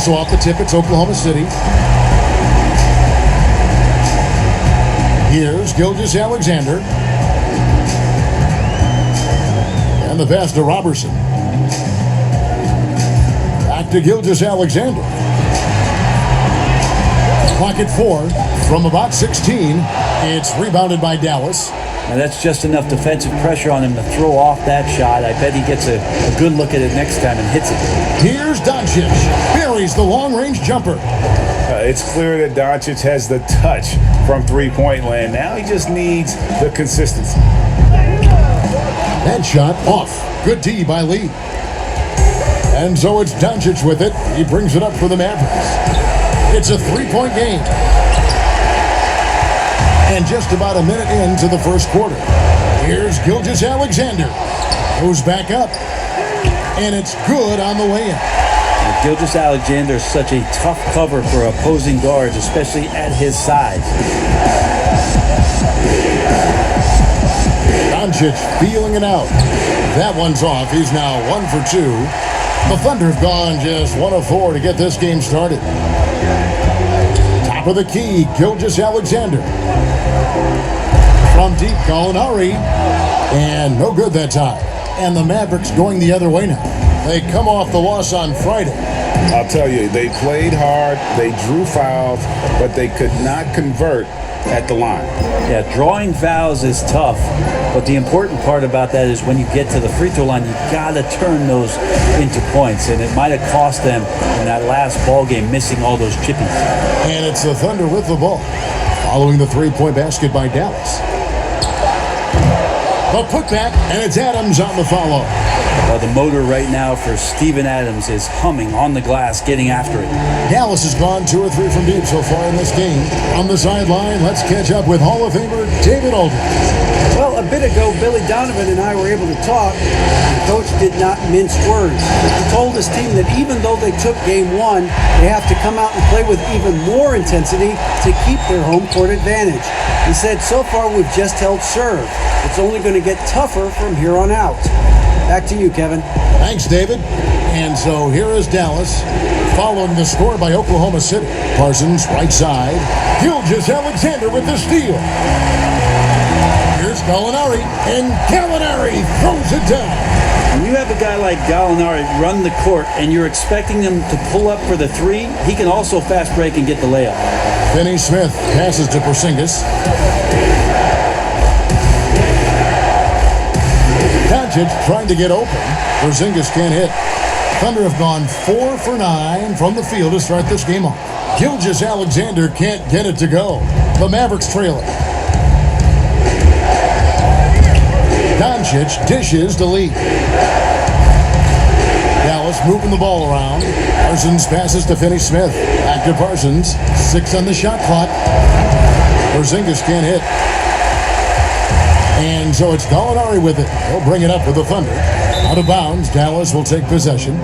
So off the tip, it's Oklahoma City. Here's Gilgeous-Alexander. And the pass to Robertson. Back to Gilgeous-Alexander. Clock at 4 from about 16. It's rebounded by Dallas. Now that's just enough defensive pressure on him to throw off that shot. I bet he gets a good look at it next time and hits it. Here's Doncic. Buries the long-range jumper. It's clear that Doncic has the touch from three-point land. Now he just needs the consistency. That shot off. Good D by Lee. And so it's Doncic with it. He brings it up for the Mavericks. It's a three-point game. And just about a minute into the first quarter. Here's Gilgeous-Alexander. Goes back up. And it's good on the way in. Gilgeous-Alexander is such a tough cover for opposing guards, especially at his size. Doncic feeling it out. That one's off. He's now 1 for 2. The Thunder have gone just 1 of 4 to get this game started. Top of the key, Gilgeous-Alexander. From deep, Gallinari. And no good that time. And the Mavericks going the other way now. They come off the loss on Friday. I'll tell you, they played hard, they drew fouls, but they could not convert at the line. Yeah, drawing fouls is tough, but the important part about that is when you get to the free throw line, you got to turn those into points, and it might have cost them in that last ball game missing all those chippies. And it's the Thunder with the ball, following the three-point basket by Dallas. The putback, and it's Adams on the follow. Well, the motor right now for Steven Adams is humming on the glass, getting after it. Dallas has gone 2 or 3 from deep so far in this game. On the sideline, let's catch up with Hall of Famer David Aldridge. Well, a bit ago, Billy Donovan and I were able to talk. The coach did not mince words. He told his team that even though they took game 1, they have to come out and play with even more intensity to keep their home court advantage. He said, so far we've just held serve. It's only going to get tougher from here on out. Back to you, Kevin. Thanks, David. And so here is Dallas, following the score by Oklahoma City. Parsons, right side. Gilgeous-Alexander with the steal. Here's Gallinari, and Gallinari throws it down. When you have a guy like Gallinari run the court and you're expecting him to pull up for the three, he can also fast break and get the layup. Finney-Smith passes to Porzingis. Doncic trying to get open. Porzingis can't hit. Thunder have gone 4 for 9 from the field to start this game off. Gilgeous-Alexander can't get it to go. The Mavericks trail it. Doncic dishes to Lee. Dallas moving the ball around. Parsons passes to Finney-Smith. Back to Parsons. 6 on the shot clock. Porzingis can't hit. And so it's Gallinari with it. He'll bring it up for the Thunder. Out of bounds, Dallas will take possession.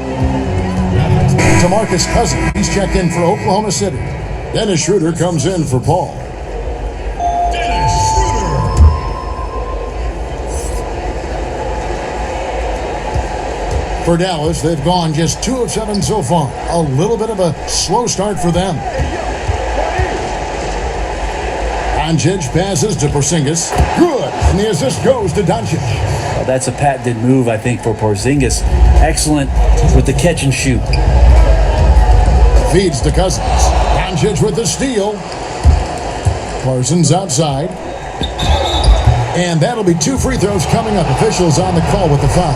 To Marcus Cousins. He's checked in for Oklahoma City. Dennis Schroeder comes in for Paul. For Dallas, they've gone just 2 of 7 so far. A little bit of a slow start for them. Doncic passes to Porzingis. Good. And the assist goes to Doncic. Well, that's a patented move, I think, for Porzingis. Excellent with the catch and shoot. Feeds to Cousins. Doncic with the steal. Parsons outside. And that'll be 2 free throws coming up. Officials on the call with the foul.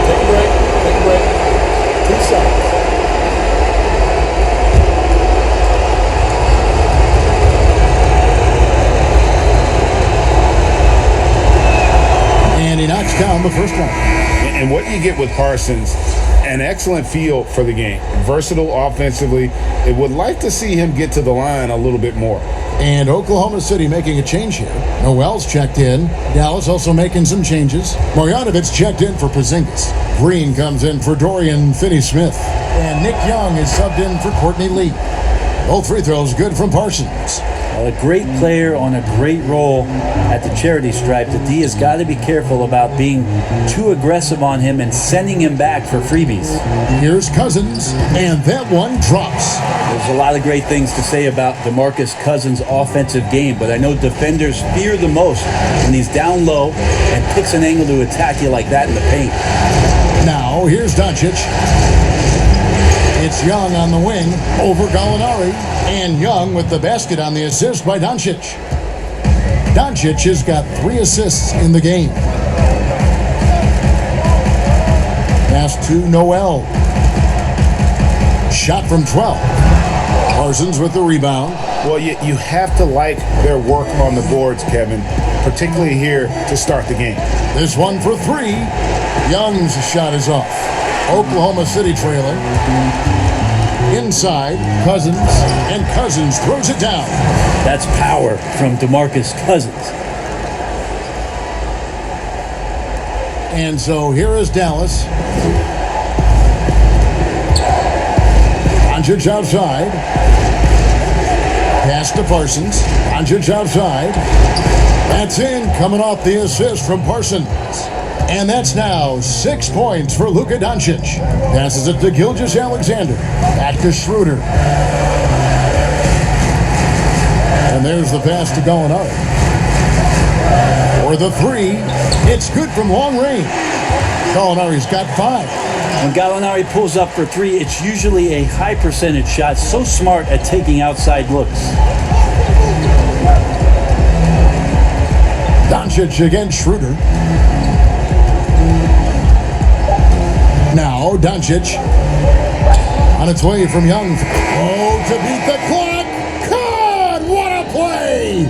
Take a break. 2 seconds. And he knocks down the first one. And what you get with Parsons, an excellent feel for the game. Versatile offensively. It would like to see him get to the line a little bit more. And Oklahoma City making a change here. Noel's checked in. Dallas also making some changes. Marjanovic checked in for Porzingis. Green comes in for Dorian Finney-Smith. And Nick Young is subbed in for Courtney Lee. Both free throws good from Parsons. A great player on a great role at the charity stripe. The D has got to be careful about being too aggressive on him and sending him back for freebies. Here's Cousins, and that one drops. There's a lot of great things to say about DeMarcus Cousins' offensive game, but I know defenders fear the most when he's down low and picks an angle to attack you like that in the paint. Now, here's Doncic. It's Young on the wing over Gallinari, and Young with the basket on the assist by Doncic. Doncic has got 3 assists in the game. Pass to Noel. Shot from 12. Parsons with the rebound. Well, you have to like their work on the boards, Kevin, particularly here to start the game. This one for 3. Young's shot is off. Oklahoma City trailing. Inside, Cousins, and Cousins throws it down. That's power from DeMarcus Cousins. And so here is Dallas. Doncic outside. Pass to Parsons. Doncic outside. That's in, coming off the assist from Parsons. And that's now 6 points for Luka Doncic. Passes it to Gilgeous-Alexander. Back to Schroeder. And there's the pass to Gallinari. For the 3, it's good from long range. Gallinari's got 5. When Gallinari pulls up for 3, it's usually a high percentage shot. So smart at taking outside looks. Doncic against Schroeder. Now, Doncic on its way from Young. Oh, to beat the clock. God, what a play!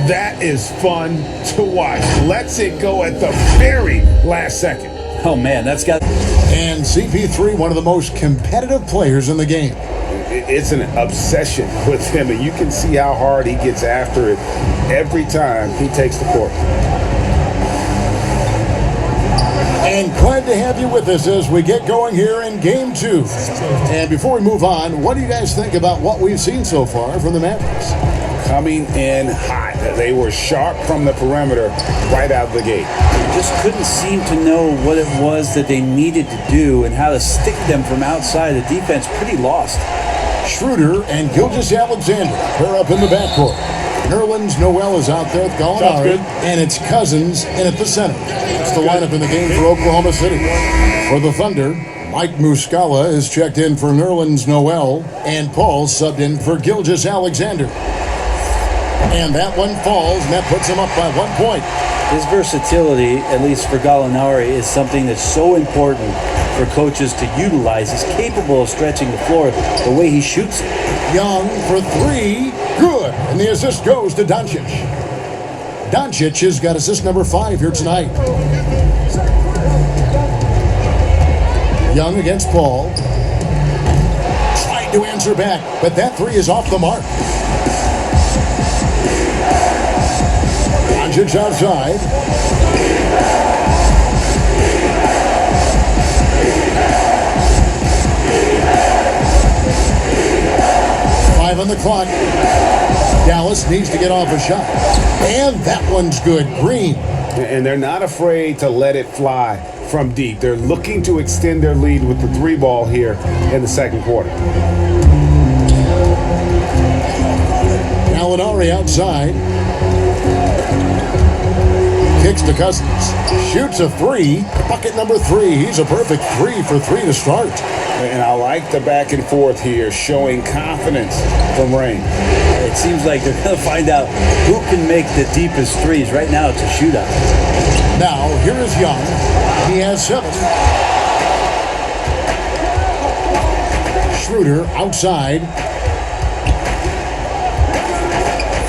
That is fun to watch. Lets it go at the very last second. Oh, man, that's got... And CP3, one of the most competitive players in the game. It's an obsession with him, and you can see how hard he gets after it every time he takes the court. And glad to have you with us as we get going here in Game 2. And before we move on, what do you guys think about what we've seen so far from the Mavericks? Coming in hot. They were sharp from the perimeter right out of the gate. Just couldn't seem to know what it was that they needed to do and how to stick them from outside. The defense pretty lost. Schroeder and Gilgeous-Alexander pair up in the backcourt. Nerlens Noel is out there with Gallinari, and it's Cousins in at the center. That's the lineup in the game for Oklahoma City. For the Thunder, Mike Muscala is checked in for Nerlens Noel, and Paul subbed in for Gilgeous-Alexander. And that one falls, and that puts him up by 1 point. His versatility, at least for Gallinari, is something that's so important for coaches to utilize. He's capable of stretching the floor the way he shoots it. Young for 3, good. And the assist goes to Doncic. Doncic has got assist number 5 here tonight. Young against Paul. Tried to answer back, but that 3 is off the mark. Doncic outside. On the clock. Dallas needs to get off a shot. And that one's good. Green. And they're not afraid to let it fly from deep. They're looking to extend their lead with the 3 ball here in the second quarter. Gallinari outside. Kicks to Cousins. Shoots a 3. Bucket number 3. He's a perfect 3 for 3 to start. And I like the back and forth here, showing confidence from Rain. It seems like they're going to find out who can make the deepest threes. Right now, it's a shootout. Now, here is Young. He has 7. Schroeder outside.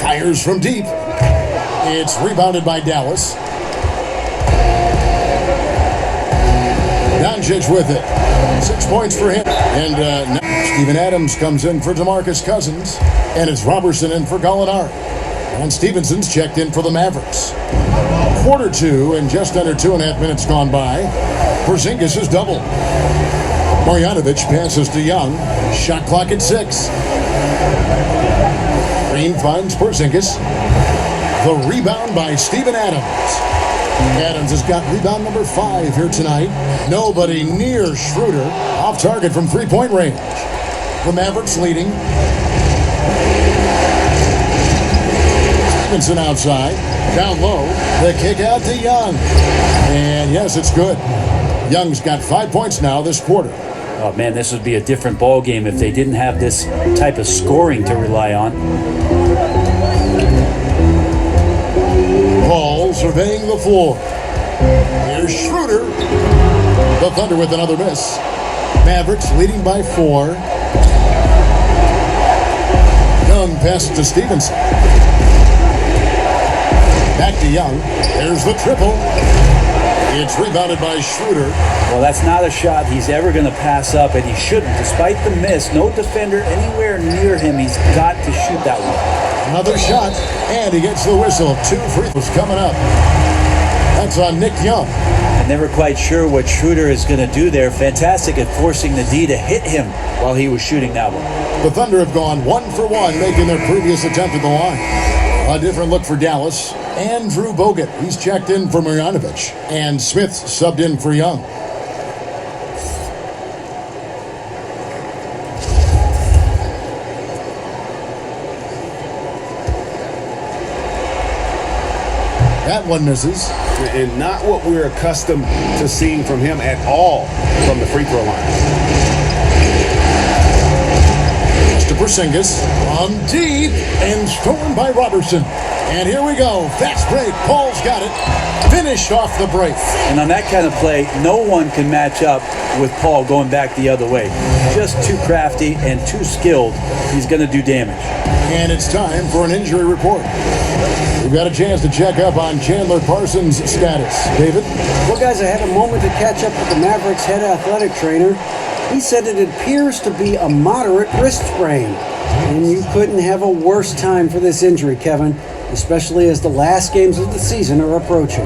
Fires from deep. It's rebounded by Dallas. Doncic with it. 6 points for him. And now Steven Adams comes in for DeMarcus Cousins. And it's Robertson in for Gallinari. And Stevenson's checked in for the Mavericks. Quarter 2 and just under 2.5 minutes gone by. Porzingis is doubled. Marjanovic passes to Young. Shot clock at 6. 3 Green finds Porzingis. The rebound by Steven Adams. Adams has got rebound number 5 here tonight. Nobody near Schroeder. Off target from three-point range. The Mavericks leading. Stevenson outside. Down low. The kick out to Young. And yes, it's good. Young's got 5 points now this quarter. Oh man, this would be a different ball game if they didn't have this type of scoring to rely on. Paul surveying the floor. Here's Schroeder. The Thunder with another miss. Mavericks leading by 4. Young passes to Stevenson. Back to Young. There's the triple. It's rebounded by Schroeder. Well, that's not a shot he's ever going to pass up, and he shouldn't. Despite the miss, no defender anywhere near him. He's got to shoot that one. Another shot, and he gets the whistle. 2 free throws coming up. That's on Nick Young. I'm never quite sure what Schroeder is going to do there. Fantastic at forcing the D to hit him while he was shooting that one. The Thunder have gone 1 for 1, making their previous attempt at the line. A different look for Dallas. Andrew Bogut, he's checked in for Marjanovic. And Smith subbed in for Young. That one misses. And not what we're accustomed to seeing from him at all from the free throw line. To Porzingis on deep and stolen by Robertson. And here we go. Fast break. Paul's got it. Finished off the break. And on that kind of play, no one can match up with Paul going back the other way. Just too crafty and too skilled. He's going to do damage. And it's time for an injury report. We've got a chance to check up on Chandler Parsons' status. David? Well, guys, I had a moment to catch up with the Mavericks head athletic trainer. He said it appears to be a moderate wrist sprain. And you couldn't have a worse time for this injury, Kevin, especially as the last games of the season are approaching.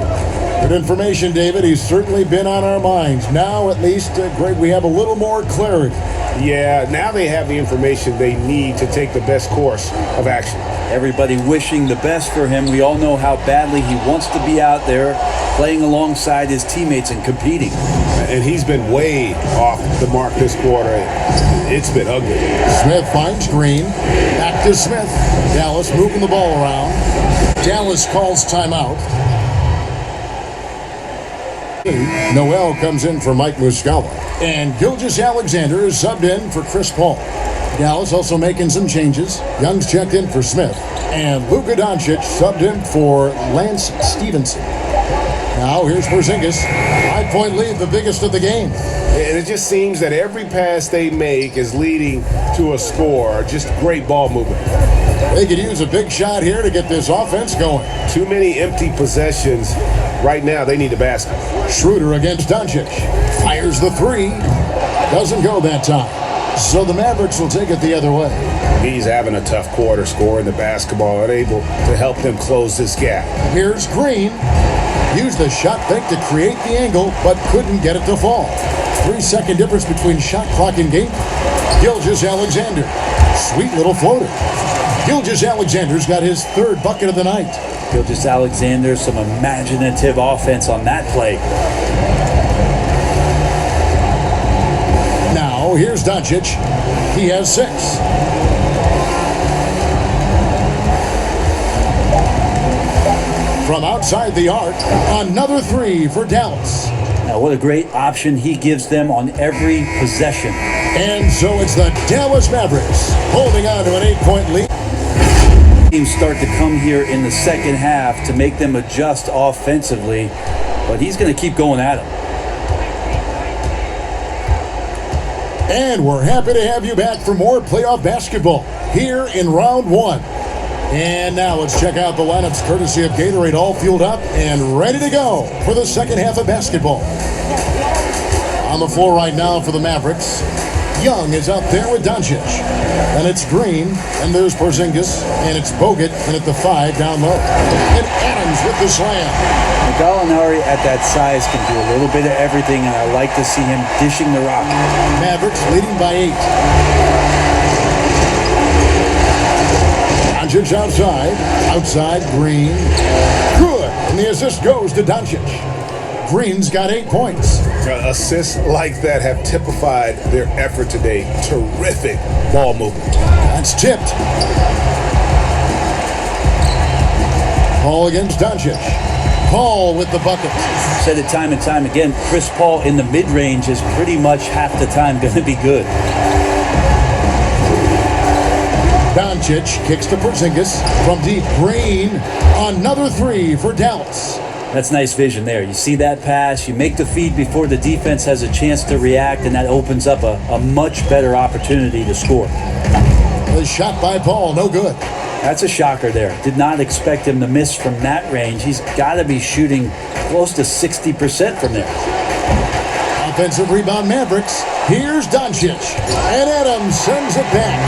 Good information, David. He's certainly been on our minds. Now, at least, Greg, we have a little more clarity. Yeah, now they have the information they need to take the best course of action. Everybody wishing the best for him. We all know how badly he wants to be out there playing alongside his teammates and competing. And he's been way off the mark this quarter. It's been ugly. Smith finds Green. Back to Smith. Dallas moving the ball around. Dallas calls timeout. Noel comes in for Mike Muscala. And Gilgeous-Alexander is subbed in for Chris Paul. Dallas also making some changes. Young's checked in for Smith. And Luka Doncic subbed in for Lance Stevenson. Now here's Porzingis. 5-point lead, the biggest of the game. And it just seems that every pass they make is leading to a score. Just great ball movement. They could use a big shot here to get this offense going. Too many empty possessions. Right now, they need a basket. Schroeder against Doncic. Fires the 3. Doesn't go that time. So the Mavericks will take it the other way. He's having a tough quarter scoring the basketball, unable to help them close this gap. Here's Green. Used the shot fake to create the angle, but couldn't get it to fall. 3-second difference between shot clock and game. Gilgeous-Alexander. Sweet little floater. Gilgeous-Alexander's got his 3rd bucket of the night. Gilgeous-Alexander, some imaginative offense on that play. Now, here's Doncic. He has 6. From outside the arc, another 3 for Dallas. Now, what a great option he gives them on every possession. And so it's the Dallas Mavericks holding on to an 8-point lead. Teams start to come here in the second half to make them adjust offensively, but he's going to keep going at them. And we're happy to have you back for more playoff basketball here in round 1. And now let's check out the lineups courtesy of Gatorade, all fueled up and ready to go for the second half of basketball. On the floor right now for the Mavericks, Young is up there with Doncic. And it's Green, and there's Porzingis, and it's Bogut, and at the 5 down low. And Adams with the slam. Gallinari at that size can do a little bit of everything, and I like to see him dishing the rock. Mavericks leading by 8. Doncic outside. Outside, Green. Good. And the assist goes to Doncic. Green's got 8 points. Assists like that have typified their effort today. Terrific ball movement. That's tipped. Paul against Doncic. Paul with the bucket. Said it time and time again, Chris Paul in the mid-range is pretty much half the time going to be good. Doncic kicks to Porzingis from deep. Green, another 3 for Dallas. That's nice vision there. You see that pass, you make the feed before the defense has a chance to react, and that opens up a much better opportunity to score. The shot by Paul, no good. That's a shocker there. Did not expect him to miss from that range. He's got to be shooting close to 60% from there. Offensive rebound, Mavericks. Here's Doncic. And Adams sends it back.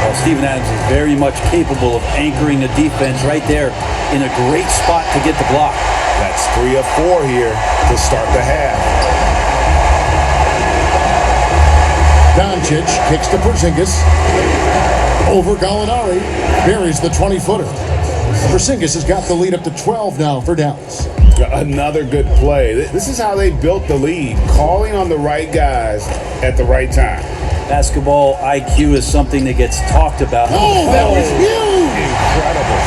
Well, Steven Adams is very much capable of anchoring the defense right there in a great spot to get the block. That's 3 of 4 here to start the half. Doncic kicks to Porzingis. Over Gallinari. Buries the 20-footer. Porzingis has got the lead up to 12 now for Dallas. Another good play. This is how they built the lead, calling on the right guys at the right time. Basketball IQ is something that gets talked about. Oh, that was huge! Incredible.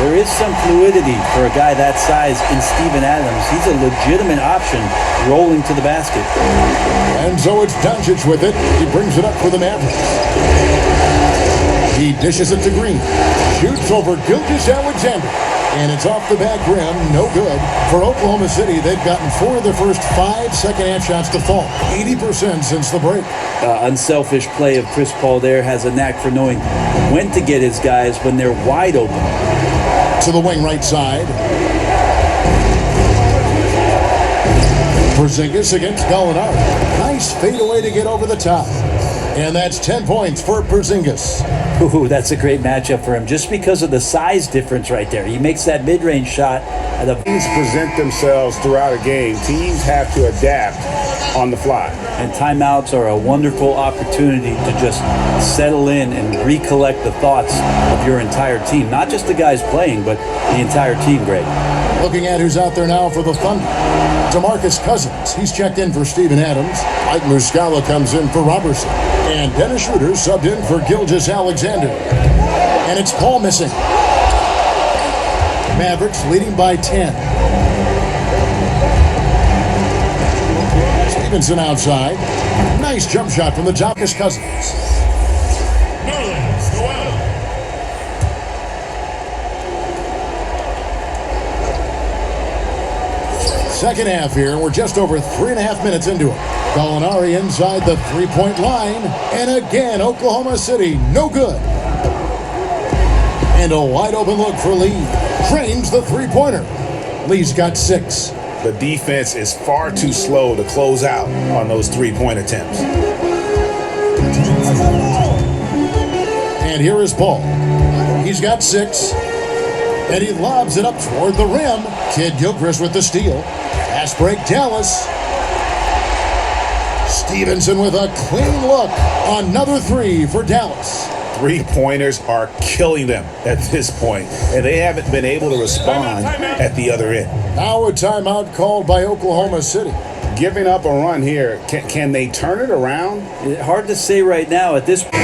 There is some fluidity for a guy that size in Steven Adams. He's a legitimate option rolling to the basket. And so it's Doncic with it. He brings it up for the Mavericks. He dishes it to Green. Shoots over Gilgeous-Alexander. And it's off the back rim. No good. For Oklahoma City, they've gotten 4 of their first 5 second-half shots to fall. 80% since the break. Unselfish play of Chris Paul there. Has a knack for knowing when to get his guys when they're wide open. To the wing right side. Porzingis against Gallinari. Nice fadeaway to get over the top. And that's 10 points for Porzingis. Ooh, that's a great matchup for him just because of the size difference right there. He makes that mid-range shot at a... Teams present themselves throughout a game. Teams have to adapt on the fly. And timeouts are a wonderful opportunity to just settle in and recollect the thoughts of your entire team. Not just the guys playing, but the entire team, Greg. Looking at who's out there now for the Thunder. DeMarcus Cousins. He's checked in for Steven Adams. Mike Muscala comes in for Robertson. And Dennis Schroeder subbed in for Gilgeous-Alexander. And it's Paul missing. Mavericks leading by 10. Stevenson outside. Nice jump shot from the DeMarcus Cousins. Second half here. We're just over 3.5 minutes into it. Gallinari inside the three-point line. And again, Oklahoma City, no good. And a wide open look for Lee. Trains the three-pointer. Lee's got 6. The defense is far too slow to close out on those three-point attempts. And here is Paul. He's got 6. And he lobs it up toward the rim. Kid Gilchrist with the steal. Pass break, Dallas. Stevenson with a clean look. Another 3 for Dallas. Three-pointers are killing them at this point, and they haven't been able to respond at the other end. Now a timeout called by Oklahoma City. Giving up a run here, can they turn it around? Hard to say right now at this point.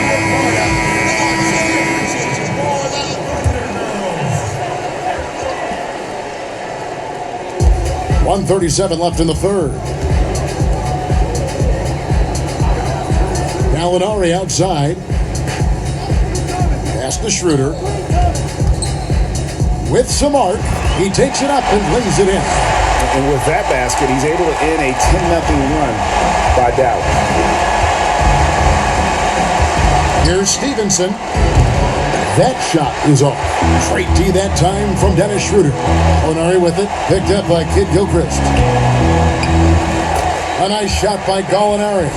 1:37 left in the third. Gallinari outside. Pass to Schroeder. With some arc, he takes it up and lays it in. And with that basket, he's able to end a 10-0 run by Dallas. Here's Stevenson. That shot is off. Straight D that time from Dennis Schroeder. Gallinari with it, picked up by Kid Gilchrist. A nice shot by Gallinari.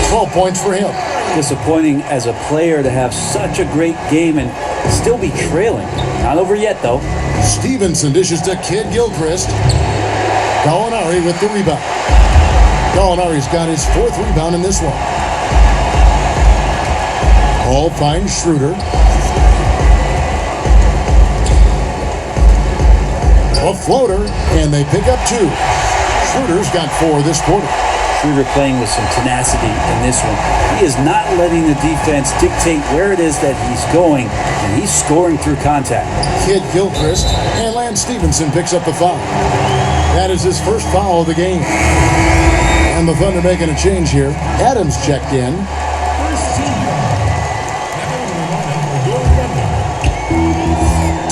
12 points for him. Disappointing as a player to have such a great game and still be trailing. Not over yet, though. Stevenson dishes to Kid Gilchrist. Gallinari with the rebound. Gallinari's got his 4th rebound in this one. Paul finds Schroeder. A floater, and they pick up 2. Schroeder's got 4 this quarter. Schroeder playing with some tenacity in this one. He is not letting the defense dictate where it is that he's going, and he's scoring through contact. Kid Gilchrist and Lance Stevenson picks up the foul. That is his first foul of the game. And the Thunder making a change here. Adams checked in.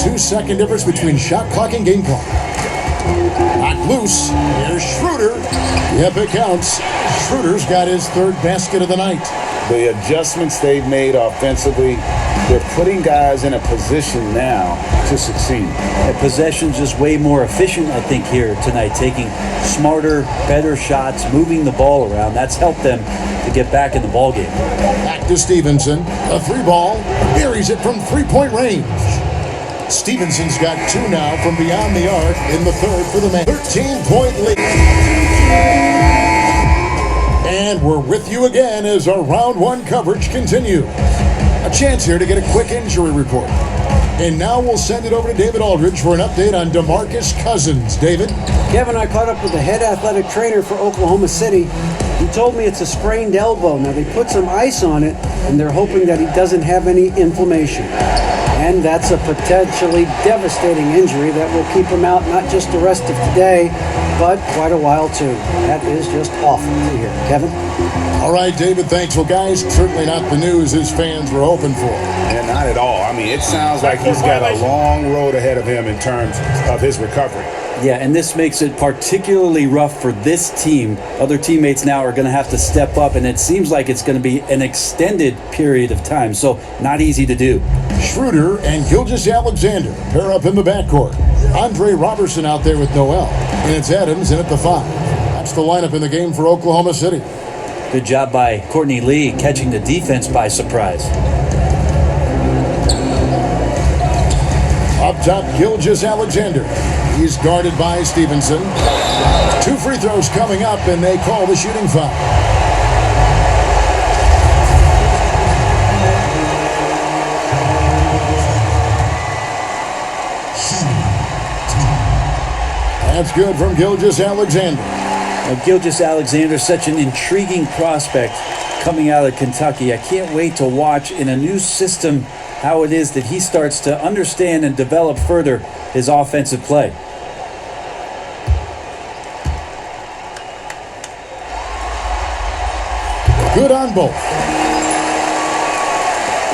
2-second difference between shot clock and game clock. Knocked loose. Here's Schroeder. Yep, it counts. Schroeder's got his 3rd basket of the night. The adjustments they've made offensively, they're putting guys in a position now to succeed. And possession's just way more efficient, I think, here tonight, taking smarter, better shots, moving the ball around. That's helped them to get back in the ballgame. Back to Stevenson. A 3-ball. Buries it from 3-point range. Stevenson's got 2 now from beyond the arc in the 3rd for the man. 13-point lead. And we're with you again as our round 1 coverage continues. A chance here to get a quick injury report. And now we'll send it over to David Aldridge for an update on DeMarcus Cousins. David? Kevin, I caught up with the head athletic trainer for Oklahoma City. He told me it's a sprained elbow. Now, they put some ice on it, and they're hoping that he doesn't have any inflammation. And that's a potentially devastating injury that will keep him out not just the rest of today, but quite a while too. That is just awful to hear. Kevin? All right, David, thanks. Well, guys, certainly not the news his fans were hoping for. And not at all. I mean, it sounds like he's got a long road ahead of him in terms of his recovery. Yeah, and this makes it particularly rough for this team. Other teammates now are going to have to step up, and it seems like it's going to be an extended period of time, so not easy to do. Schroeder and Gilgeous-Alexander pair up in the backcourt. Andre Robertson out there with Noel, and it's Adams in at the 5. That's the lineup in the game for Oklahoma City. Good job by Courtney Lee catching the defense by surprise. Up top, Gilgeous-Alexander. He's guarded by Stevenson. 2 free throws coming up, and they call the shooting foul. That's good from Gilgeous-Alexander. Now, Gilgeous-Alexander, such an intriguing prospect coming out of Kentucky. I can't wait to watch in a new system how it is that he starts to understand and develop further his offensive play. Good on both.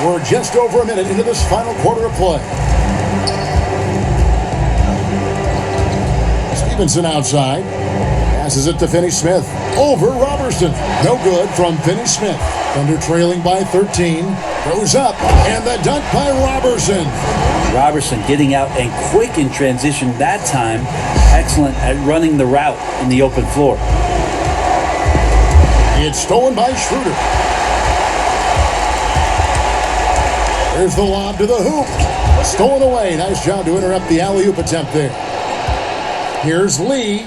We're just over a minute into this final quarter of play. Stevenson outside. Passes it to Finney-Smith. Over Robertson. No good from Finney-Smith. Thunder trailing by 13. Goes up. And the dunk by Robertson. Robertson getting out and quick in transition that time. Excellent at running the route in the open floor. It's stolen by Schroeder. There's the lob to the hoop. Stolen away. Nice job to interrupt the alley-oop attempt there. Here's Lee.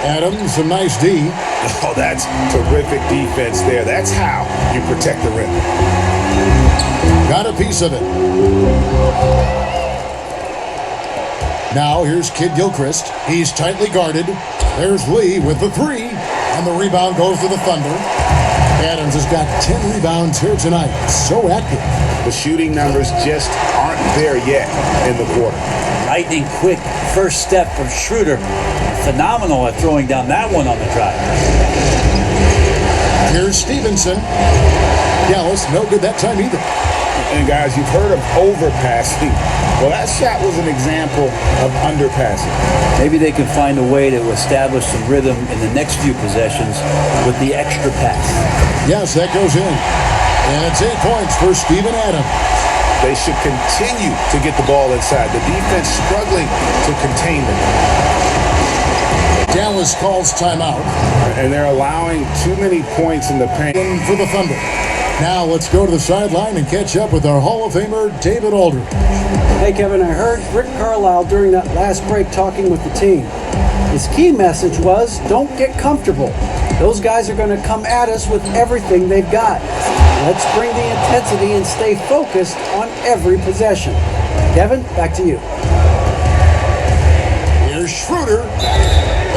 Adams, some nice D. Oh, that's terrific defense there. That's how you protect the rim. Got a piece of it. Now here's Kid Gilchrist. He's tightly guarded. There's Lee with the 3. And the rebound goes to the Thunder. Adams has got 10 rebounds here tonight. So active. The shooting numbers just aren't there yet in the quarter. Lightning quick first step from Schroeder. Phenomenal at throwing down that one on the drive. Here's Stevenson. Dallas, no good that time either. And guys, you've heard of overpassing. Well, that shot was an example of underpassing. Maybe they can find a way to establish some rhythm in the next few possessions with the extra pass. Yes, that goes in. And it's 8 points for Steven Adams. They should continue to get the ball inside. The defense struggling to contain them. Dallas calls timeout. And they're allowing too many points in the paint. For the Thunder. Now let's go to the sideline and catch up with our Hall of Famer, David Aldridge. Hey, Kevin, I heard Rick Carlisle during that last break talking with the team. His key message was, don't get comfortable. Those guys are going to come at us with everything they've got. Let's bring the intensity and stay focused on every possession. Kevin, back to you. Schroeder.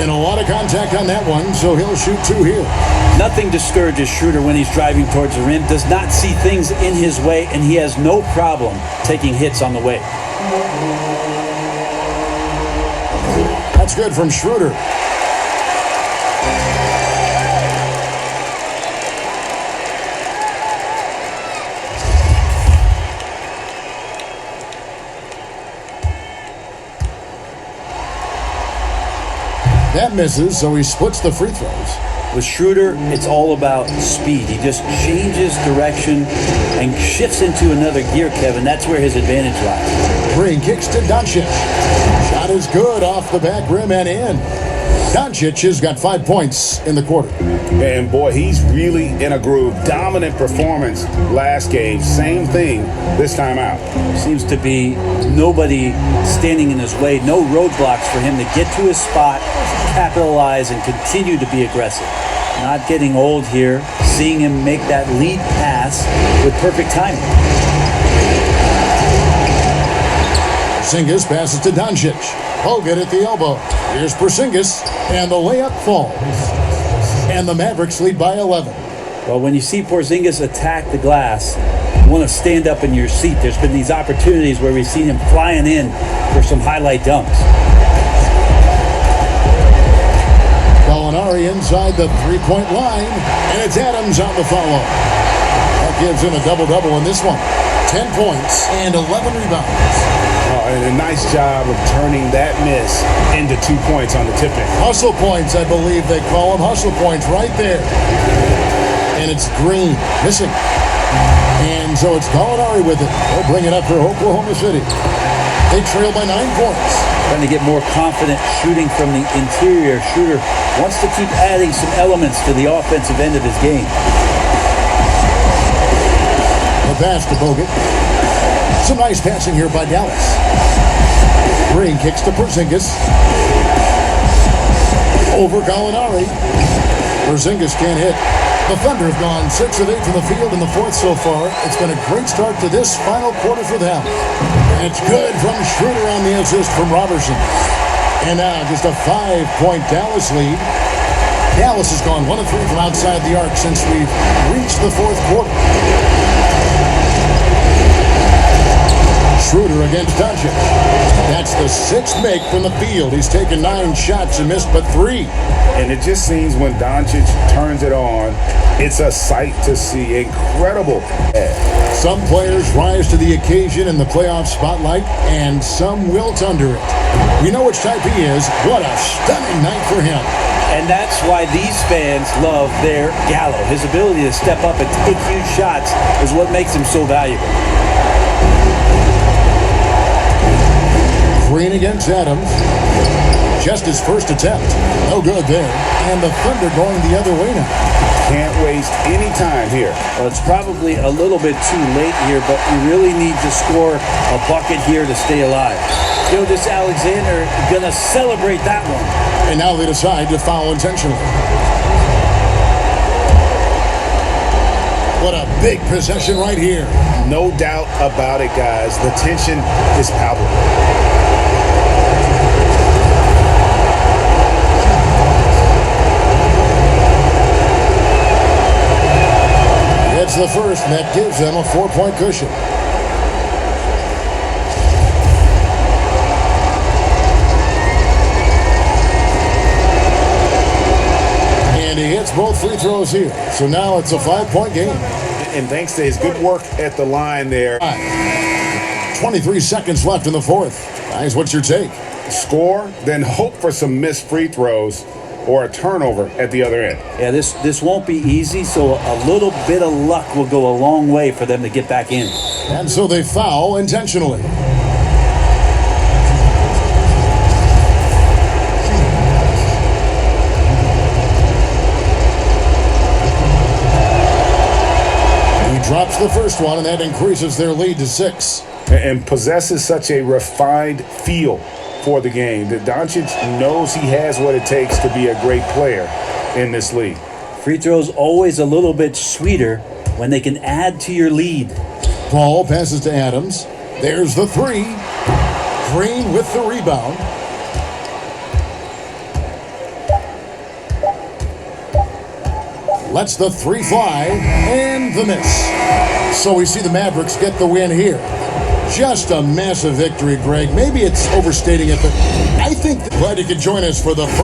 And a lot of contact on that one, so he'll shoot 2 here. Nothing discourages Schroeder when he's driving towards the rim, does not see things in his way, and he has no problem taking hits on the way. That's good from Schroeder. That misses, so he splits the free throws. With Schroeder, it's all about speed. He just changes direction and shifts into another gear, Kevin. That's where his advantage lies. Green kicks to Doncic. Shot is good off the back rim and in. Doncic has got 5 points in the quarter. And boy, he's really in a groove. Dominant performance last game. Same thing this time out. Seems to be nobody standing in his way. No roadblocks for him to get to his spot, capitalize, and continue to be aggressive. Not getting old here. Seeing him make that lead pass with perfect timing. Porzingis passes to Doncic. Hogan at the elbow. Here's Porzingis, and the layup falls. And the Mavericks lead by 11. Well, when you see Porzingis attack the glass, you want to stand up in your seat. There's been these opportunities where we've seen him flying in for some highlight dunks. Gallinari inside the three-point line, and it's Adams on the follow. That gives him a double-double in this one. 10 points and 11 rebounds. And a nice job of turning that miss into 2 points on the tip-in. Hustle points, I believe they call them. Hustle points right there. And it's Green missing. And so it's Gallinari with it. They'll bring it up for Oklahoma City. They trail by 9 points. Trying to get more confident shooting from the interior. Schroeder wants to keep adding some elements to the offensive end of his game. The pass to Bogut. Some nice passing here by Dallas. Green kicks to Porzingis. Over Gallinari. Porzingis can't hit. The Thunder have gone 6 of 8 from the field in the fourth so far. It's been a great start to this final quarter for them. And it's good from Schroeder on the assist from Robertson. And now just a 5-point Dallas lead. Dallas has gone 1 of 3 from outside the arc since we've reached the fourth quarter. Schroeder against Doncic. That's the 6th make from the field. He's taken 9 shots and missed but 3. And it just seems when Doncic turns it on, it's a sight to see. Incredible. Some players rise to the occasion in the playoff spotlight, and some wilt under it. We know which type he is. What a stunning night for him. And that's why these fans love their Gallo. His ability to step up and take huge shots is what makes him so valuable. Green against Adams. Just his first attempt. No good there. And the Thunder going the other way now. Can't waste any time here. Well, it's probably a little bit too late here, but you really need to score a bucket here to stay alive. Gilgeous Alexander going to celebrate that one. And now they decide to foul intentionally. What a big possession right here. No doubt about it, guys. The tension is palpable. It's the first, and that gives them a 4-point cushion. And he hits both free throws here. So now it's a 5-point game. And thanks to his good work at the line there. 23 seconds left in the fourth. Guys, what's your take? Score, then hope for some missed free throws or a turnover at the other end. Yeah, this won't be easy, so a little bit of luck will go a long way for them to get back in. And so they foul intentionally. He drops the first one, and that increases their lead to 6. And possesses such a refined feel for the game that Doncic knows he has what it takes to be a great player in this league. Free throws always a little bit sweeter when they can add to your lead. Paul passes to Adams. There's the 3. Green with the rebound. Lets the three fly, and the miss. So we see the Mavericks get the win here. Just a massive victory, Greg. Maybe it's overstating it, but I think glad you could join us for the first